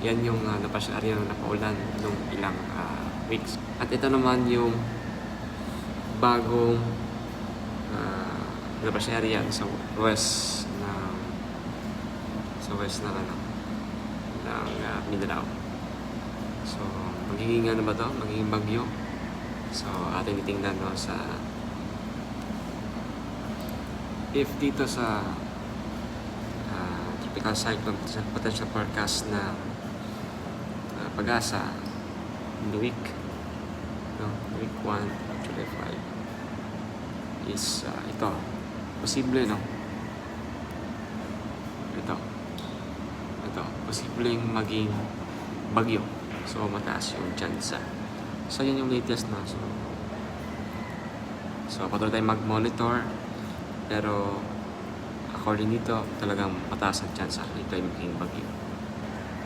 Yan yung napasya area na napaulan nung ilang weeks. At ito naman yung bagong napasya area sa west ng Mindanao. So, magiging ano ba to? Magiging bagyo. So, ating titingnan sa if dito sa tropical cyclone potential forecast na Pag-asa in the week 1 July 5 is ito posible ito posibleng maging bagyo, so mataas yung tsansa. So yun yung latest na so patuloy tayong mag-monitor, pero according dito talagang mataas ang tsansa ito ay maging bagyo.